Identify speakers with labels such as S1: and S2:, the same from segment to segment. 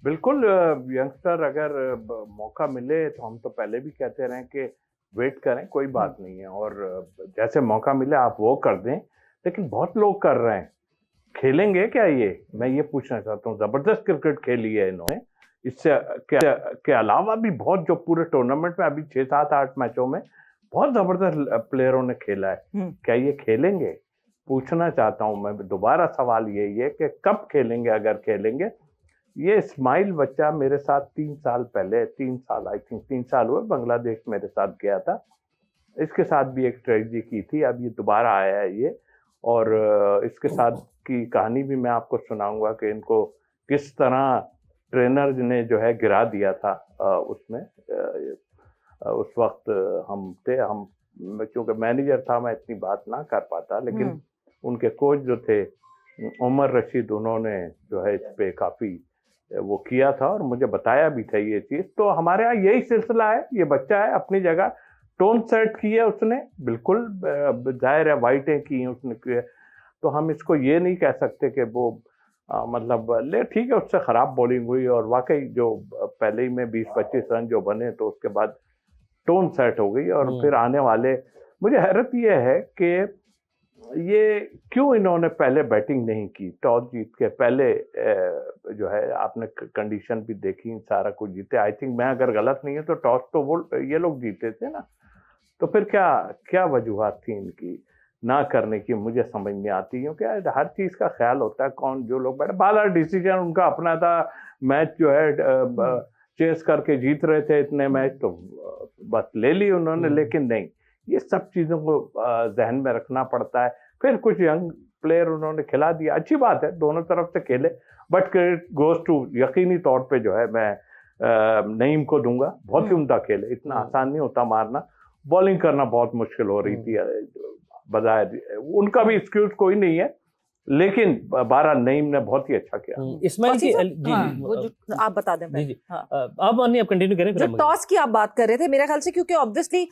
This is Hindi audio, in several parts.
S1: बिल्कुल। यंगस्टर अगर मौका मिले तो हम तो पहले भी कहते रहे कि वेट करें, कोई बात नहीं है, और जैसे मौका मिले आप वो कर दें। लेकिन बहुत लोग कर रहे हैं, खेलेंगे क्या ये? मैं ये पूछना चाहता हूँ। जबरदस्त क्रिकेट खेली है इन्होंने, इससे के अलावा भी बहुत, जो पूरे टूर्नामेंट में अभी 6 7 8 मैचों में बहुत जबरदस्त प्लेयरों ने खेला है। क्या ये खेलेंगे? पूछना चाहता हूँ मैं दोबारा। सवाल यही है कि कब खेलेंगे, अगर खेलेंगे। ये इस्माइल बच्चा मेरे साथ 3 साल पहले, 3 साल, आई थिंक 3 साल हुए, बांग्लादेश मेरे साथ गया था। इसके साथ भी एक ट्रेजेडी की थी, अब ये दोबारा आया है ये। और इसके साथ की कहानी भी मैं आपको सुनाऊंगा कि इनको किस तरह ट्रेनर ने जो है गिरा दिया था उसमें। उस वक्त हम क्योंकि मैनेजर था, मैं इतनी बात ना कर पाता, लेकिन उनके कोच जो थे उमर रशीद, उन्होंने जो है इस पे काफी वो किया था और मुझे बताया भी था ये चीज। तो हमारे यहाँ यही सिलसिला है। ये बच्चा है अपनी जगह, टोन सेट की है उसने, बिल्कुल जाहिर है वाइटें की उसने। तो हम इसको ये नहीं कह सकते कि वो मतलब ले, ठीक है उससे खराब बॉलिंग हुई, और वाकई जो पहले ही में 20 25 रन जो बने, तो उसके बाद टोन सेट हो गई। और फिर आने वाले, मुझे हैरत ये है कि ये क्यों इन्होंने पहले बैटिंग नहीं की, टॉस जीत के पहले। जो है आपने कंडीशन भी देखी, सारा कुछ जीते। आई थिंक, मैं अगर गलत नहीं है तो टॉस तो वो ये लोग जीते थे ना। तो फिर क्या क्या वजूहत थी इनकी ना करने की, मुझे समझ नहीं आती। क्योंकि हर चीज का ख्याल होता है, कौन जो लोग बैठे, बाला डिसीजन उनका अपना था। मैच जो है चेस करके जीत रहे थे इतने मैच, तो बस ले ली उन्होंने। लेकिन नहीं, ये सब चीजों को जहन में रखना पड़ता है। फिर कुछ यंग प्लेयर उन्होंने खिला दिया, अच्छी बात है, दोनों तरफ से खेले। बट क्रेडिट गोज टू, यकीनी तौर पे जो है मैं नईम को दूंगा। बहुत ही उम्दा खेले, इतना आसान नहीं होता मारना। बॉलिंग करना बहुत मुश्किल हो रही थी बजाय, उनका भी एक्सक्यूज कोई नहीं है, लेकिन 12 नईम ने बहुत ही अच्छा किया।
S2: इस्माइल की जी
S3: वो जो आप बता दें
S2: जी आप कंटिन्यू करें।
S3: जो टॉस की आप बात कर रहे थे, मेरे ख्याल से क्योंकि ऑब्वियसली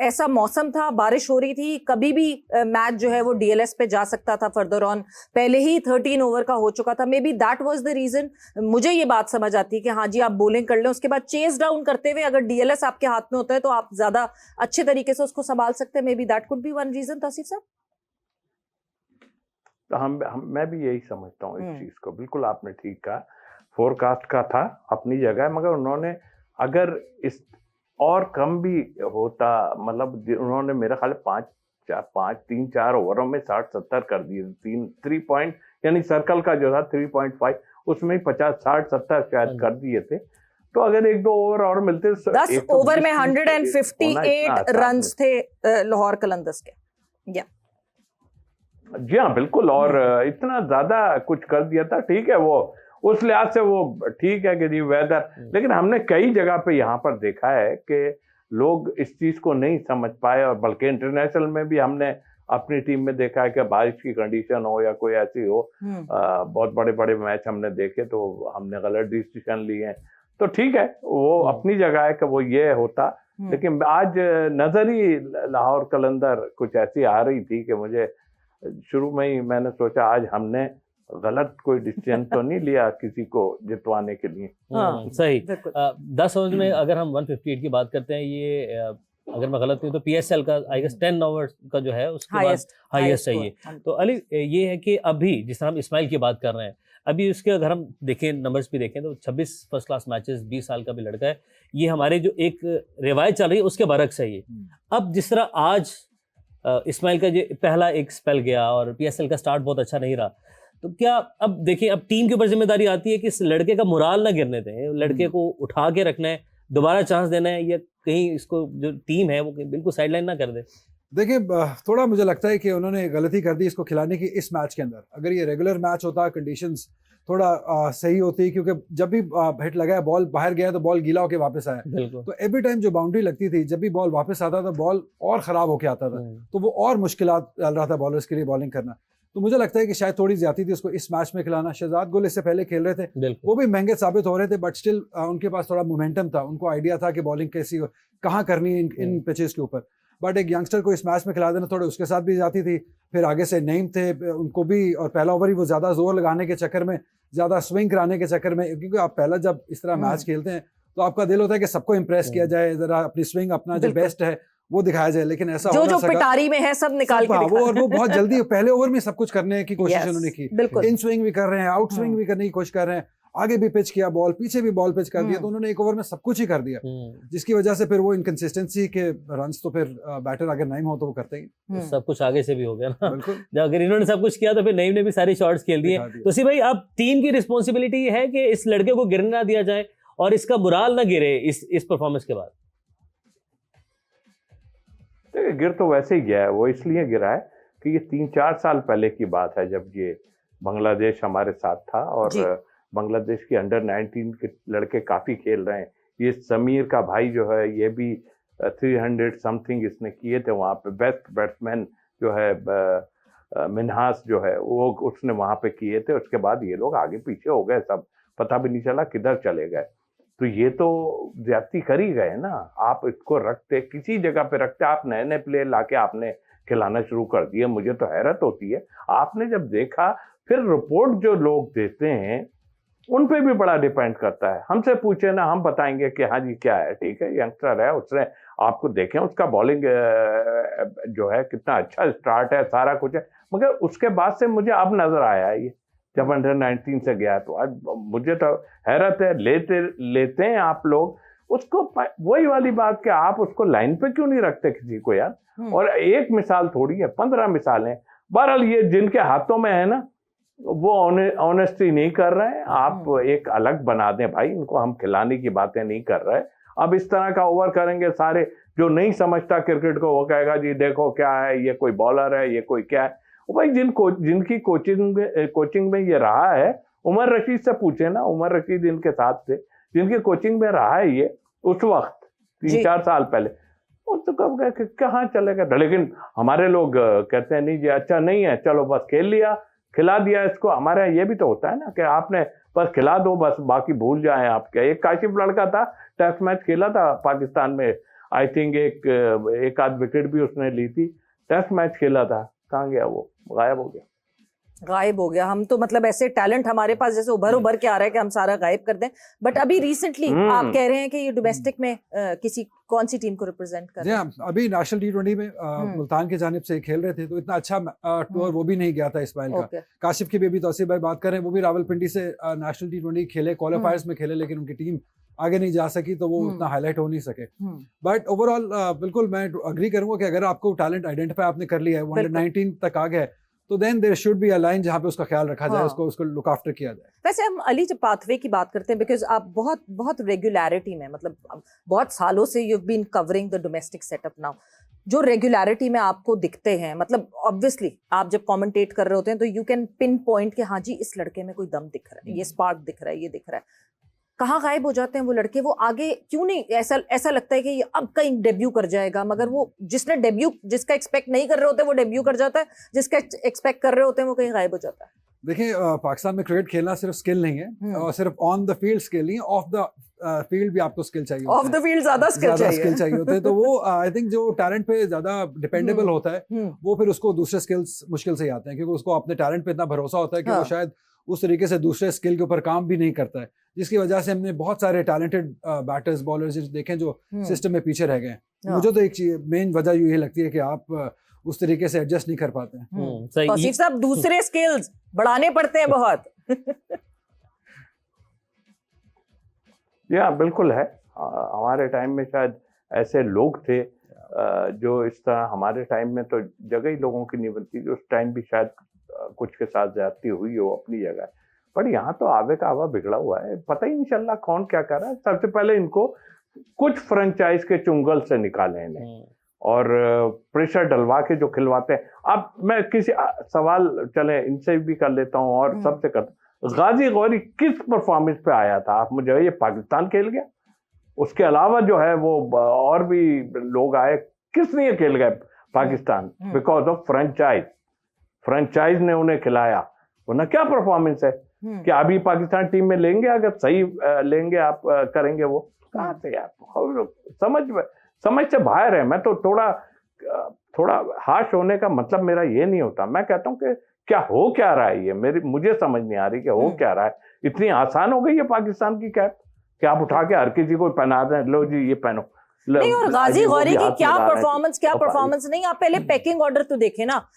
S3: ऐसा मौसम था, बारिश हो रही थी, कभी भी मैच जो है वो डीएलएस पे जा सकता था फर्दर ऑन। पहले ही 13 ओवर का हो चुका था, maybe that was the reason. मुझे ये बात समझ आती है कि हाँ जी, आप बॉलिंग कर लें, उसके बाद चेस डाउन करते हुए अगर डीएलएस आपके हाथ में होता है तो आप ज्यादा अच्छे तरीके से उसको संभाल सकते हैं। Maybe that could be one reason. Tauseef साहब,
S1: तो मैं भी यही समझता हूँ इस चीज को। बिल्कुल आपने ठीक कहा, फोरकास्ट का था अपनी जगह, मगर उन्होंने अगर इस और कम भी होता, मतलब उन्होंने मेरे ख्याल 3 4 ओवरों में 60 70 कर दिए। 3 पॉइंट, यानी सर्कल का जो था 3.5, उसमें 50 60 70 शायद कर दिए थे। तो अगर 1 2 ओवर और मिलते,
S3: 10 ओवर में 158 रन थे लाहौर कलंदर्स के।
S1: जी हाँ, बिल्कुल। और इतना ज्यादा कुछ कर दिया था, ठीक है, वो उस लिहाज से वो ठीक है कि जी वेदर। लेकिन हमने कई जगह पे यहाँ पर देखा है कि लोग इस चीज को नहीं समझ पाए, और बल्कि इंटरनेशनल में भी हमने अपनी टीम में देखा है कि बारिश की कंडीशन हो या कोई ऐसी हो, बहुत बड़े बड़े मैच हमने देखे तो हमने गलत डिसीजन लिए हैं। तो ठीक है, वो अपनी जगह है कि वो ये होता। लेकिन आज नजर ही लाहौर कलंदर कुछ ऐसी आ रही थी कि मुझे शुरू में ही मैंने सोचा आज हमने गलत कोई डिसीजन तो नहीं लिया किसी को जितवाने के लिए।
S2: सही। 10 ओवर में अगर हम 158 की बात करते हैं, ये अगर मैं गलत नहीं तो पीएसएल का आई गेस 10 ओवर का जो है उसके बाद हाईएस्ट है ये। तो अली, ये है कि अभी जिस तरह हम इस्माइल की बात कर रहे हैं, अभी उसके अगर हम देखें, नंबर्स भी देखें, तो 26 फर्स्ट क्लास मैचेस, 20 साल का भी लड़का है। ये हमारे जो एक रिवायत चल रही है उसके बरक्स है ये। अब जिस तरह आज इस्माइल का जो पहला एक स्पेल गया और पीएसएल का स्टार्ट बहुत अच्छा नहीं रहा, तो क्या अब देखिए, अब टीम के ऊपर जिम्मेदारी आती है कि इस लड़के का मोराल ना गिरने दें, लड़के को उठा के रखना है, दोबारा चांस देना है, या कहीं इसको जो टीम है वो बिल्कुल साइडलाइन ना कर दे।
S4: देखिए, थोड़ा मुझे लगता है कि उन्होंने गलती कर दी इसको खिलाने की इस मैच के अंदर। अगर ये रेगुलर मैच होता, कंडीशंस थोड़ा सही होती, क्योंकि जब भी हिट लगा, बॉल बाहर गया तो बॉल गीला होकर वापस आया। तो एवरी टाइम जो बाउंड्री लगती थी, जब भी बॉल वापस आता था, बॉल और ख़राब होकर आता था, तो वो और मुश्किलात डाल रहा था बॉलर्स के लिए बॉलिंग करना। तो मुझे लगता है कि शायद थोड़ी ज्यादा थी उसको इस मैच में खिलाना। शहजाद गुल इससे पहले खेल रहे थे, वो भी महंगे साबित हो रहे थे, बट स्टिल उनके पास थोड़ा मोमेंटम था, उनको आइडिया था कि बॉलिंग कैसी कहाँ करनी है इन पिचेस के ऊपर। बट एक यंगस्टर को इस मैच में खिला देना, थोड़े उसके साथ भी जाती थी। फिर आगे से नईम थे, उनको भी, और पहला ओवर ही वो ज़्यादा जोर लगाने के चक्कर में, ज़्यादा स्विंग कराने के चक्कर में, क्योंकि आप पहला जब इस तरह मैच खेलते हैं तो आपका दिल होता है कि सबको इंप्रेस किया जाए, जरा अपनी स्विंग, अपना जो बेस्ट है वो दिखाया जाए, लेकिन ऐसा
S3: जो जो पिटारी में है सब निकाल के
S4: वो, और वो बहुत जल्दी पहले ओवर में सब कुछ करने की कोशिश उन्होंने की।
S3: बिल्कुल।
S4: इन स्विंग भी कर रहे हैं, आउट स्विंग भी करने की कोशिश कर रहे हैं, आगे भी पिच किया बॉल, पीछे भी बॉल पिच कर दिया, तो उन्होंने एक ओवर में सब कुछ ही कर दिया, जिसकी वजह से फिर वो इनकंसिस्टेंसी के रन्स, तो फिर बैटर अगर नईम हो तो वो करते ही।
S2: सब कुछ आगे से भी हो गया ना।
S4: बिल्कुल।
S2: अगर इन्होंने सब कुछ किया तो फिर नईम ने भी सारे शॉट्स खेल दिए। तो सी भाई, अब टीम की रिस्पॉन्सिबिलिटी है कि इस लड़के को गिरने ना दिया जाए और इसका बुराल ना गिरे इस परफॉर्मेंस के बाद।
S1: गिर तो वैसे ही गया है, वो इसलिए गिरा है कि ये 3-4 साल पहले की बात है, जब ये बांग्लादेश हमारे साथ था और बांग्लादेश के अंडर 19 के लड़के काफी खेल रहे हैं। ये समीर का भाई जो है, ये भी 300 समथिंग इसने किए थे वहाँ पे। बेस्ट बैट्समैन जो है मिन्हास जो है, वो उसने वहाँ पे किए थे। उसके बाद ये लोग आगे पीछे हो गए, सब पता भी नहीं चला किधर चले गए। तो ये तो ज्यादती कर ही गए ना। आप इसको रखते, किसी जगह पे रखते, आप नए नए प्लेयर लाके आपने खिलाना शुरू कर दिए। मुझे तो हैरत होती है। आपने जब देखा, फिर रिपोर्ट जो लोग देते हैं उन पे भी बड़ा डिपेंड करता है। हमसे पूछे ना, हम बताएंगे कि हाँ जी क्या है, ठीक है, यंगस्टर है, उसने आपको देखें उसका बॉलिंग जो है कितना अच्छा स्टार्ट है, सारा कुछ है, मगर उसके बाद से मुझे अब नजर आया है ये जब अंडर 19 से गया, तो आज मुझे तो हैरत है। लेते हैं आप लोग उसको, वही वाली बात कि आप उसको लाइन पे क्यों नहीं रखते किसी को यार। और एक मिसाल थोड़ी है, 15 मिसालें। बहरहाल ये जिनके हाथों में है ना, वो ऑनेस्टी नहीं कर रहे हैं। आप एक अलग बना दें भाई, इनको हम खिलाने की बातें नहीं कर रहे। अब इस तरह का ओवर करेंगे, सारे जो नहीं समझता क्रिकेट को वो कहेगा जी देखो क्या है, ये कोई बॉलर है, ये कोई क्या है। भाई जिनकी कोचिंग में ये रहा है, उमर रशीद से पूछे ना, उमर रशीद इनके साथ थे, जिनकी कोचिंग में रहा है ये उस वक्त 3-4 साल पहले, वो तो कब गए कहाँ चले गए। लेकिन हमारे लोग कहते हैं नहीं जी अच्छा नहीं है, चलो बस खेल लिया, खिला दिया इसको। हमारे यहाँ ये भी तो होता है ना कि आपने बस खिला दो, बस बाकी भूल जाएं आप क्या। एक काशिफ लड़का था, टेस्ट मैच खेला था पाकिस्तान में, आई थिंक एक आध विकेट भी उसने ली थी, टेस्ट मैच खेला था, कहाँ गया वो, गायब हो गया। हम तो मतलब ऐसे टैलेंट हमारे पास जैसे उभर के आ रहा है कि हम सारा गायब कर दें। बट अभी रिसेंटली आप कह रहे हैं कि ये डोमेस्टिक में किसी कौन सी टीम को रिप्रेजेंट कर रहे हैं? अभी
S4: नेशनल T20 में मुल्तान की जानिब से खेल रहे थे, तो इतना अच्छा टूर वो भी नहीं गया था इस्माइल का। काशिफ की भी अभी तौसीफ भाई बात करें, वो भी रावलपिंडी से नेशनल T20 खेले, क्वालिफायर्स में खेले, लेकिन उनकी टीम आगे नहीं जा सकी, तो वो उतना हाईलाइट हो नहीं सके। बट ओवरऑल बिल्कुल मैं अग्री करूंगा कि अगर आपको टैलेंट आइडेंटिफाई आपने कर लिया है, अंडर 19 तक आ गए, तो then there should be a line जहाँ पे उसका ख्याल रखा जाए, उसको लुक आफ्टर किया जाए।
S3: वैसे हम अली जब पाथवे की बात करते हैं, बिकॉज आप बहुत रेगुलरिटी में, मतलब बहुत सालों से you have been covering the domestic setup now, जो रेगुलरिटी में आपको दिखते हैं, मतलब ऑब्वियसली आप जब कमेंटेट कर रहे होते हैं तो यू कैन पिन पॉइंट कि हाँ जी इस लड़के में कोई दम दिख रहा है, ये स्पार्क दिख रहा है, ये दिख रहा है। कहाँ गायब हो जाते हैं वो लड़के? वो आगे क्यों नहीं, ऐसा लगता है कि ये अब कहीं डेब्यू कर जाएगा, मगर वो जिसका एक्सपेक्ट नहीं कर रहे होते वो डेब्यू कर जाता है, जिसका एक्सपेक्ट कर रहे होते हैं वो कहीं गायब हो जाता है।
S4: देखिए पाकिस्तान में क्रिकेट खेलना सिर्फ स्किल नहीं है, और सिर्फ ऑन द फील्ड स्किल नहीं है, ऑफ द फील्ड भी आपको स्किल चाहिए,
S3: ऑफ द फील्ड ज्यादा स्किल
S4: चाहिए होते हैं। तो वो आई थिंक जो टैलेंट पे ज्यादा डिपेंडेबल होता है, वो फिर उसको दूसरे स्किल्स मुश्किल से ही आते हैं, क्योंकि उसको अपने टैलेंट पे इतना भरोसा होता है कि वो शायद उस तरीके से दूसरे स्किल के ऊपर काम भी नहीं करता है, जिसकी वजह से हमने बहुत सारे टैलेंटेड बैटर्स बॉलर्स देखें जो सिस्टम में पीछे रह गए। मुझे तो एक चीज मेन वजह ये लगती है कि आप उस तरीके से एडजस्ट नहीं कर पाते हैं।
S3: तौसीफ साहब, दूसरे स्किल्स बढ़ाने पड़ते हैं बहुत।
S1: या बिल्कुल है। हमारे टाइम में शायद ऐसे लोग थे जो इस तरह, हमारे टाइम में तो जगह ही लोगों की नहीं बनती, उस टाइम भी शायद कुछ के साथ ज्यादती हुई हो अपनी जगह, पर यहाँ तो आवे का आवा बिगड़ा हुआ है, पता ही नहीं चल रहा कौन क्या कर रहा है। सबसे पहले इनको कुछ फ्रेंचाइज के चुंगल से निकाले इन्हें, और प्रेशर डलवा के जो खिलवाते हैं। अब मैं किसी सवाल चले इनसे भी कर लेता हूँ और सबसे करता हूँ, गाजी गौरी किस परफॉर्मेंस पे आया था? आप मुझे, ये पाकिस्तान खेल गया, उसके अलावा जो है वो और भी लोग आए, किस लिए खेल गए पाकिस्तान? बिकॉज ऑफ फ्रेंचाइज ने उन्हें खिलाया, वरना क्या परफॉर्मेंस है कि अभी पाकिस्तान टीम में लेंगे, अगर सही लेंगे आप करेंगे, वो कहाँ से यार, समझ से बाहर है। मैं तो थोड़ा थोड़ा हार्श होने का मतलब मेरा ये नहीं होता। मैं कहता हूँ कि क्या हो क्या रहा है, ये मुझे समझ नहीं आ रही कि हो क्या रहा है। इतनी आसान हो गई है पाकिस्तान की कैप कि आप उठा के हर किसी को पहना दें, लो जी ये पहनो।
S3: नहीं, और गाजी गौरी की क्या परफॉर्मेंस नहीं, आप पहले पैकिंग ऑर्डर तो देखे ना,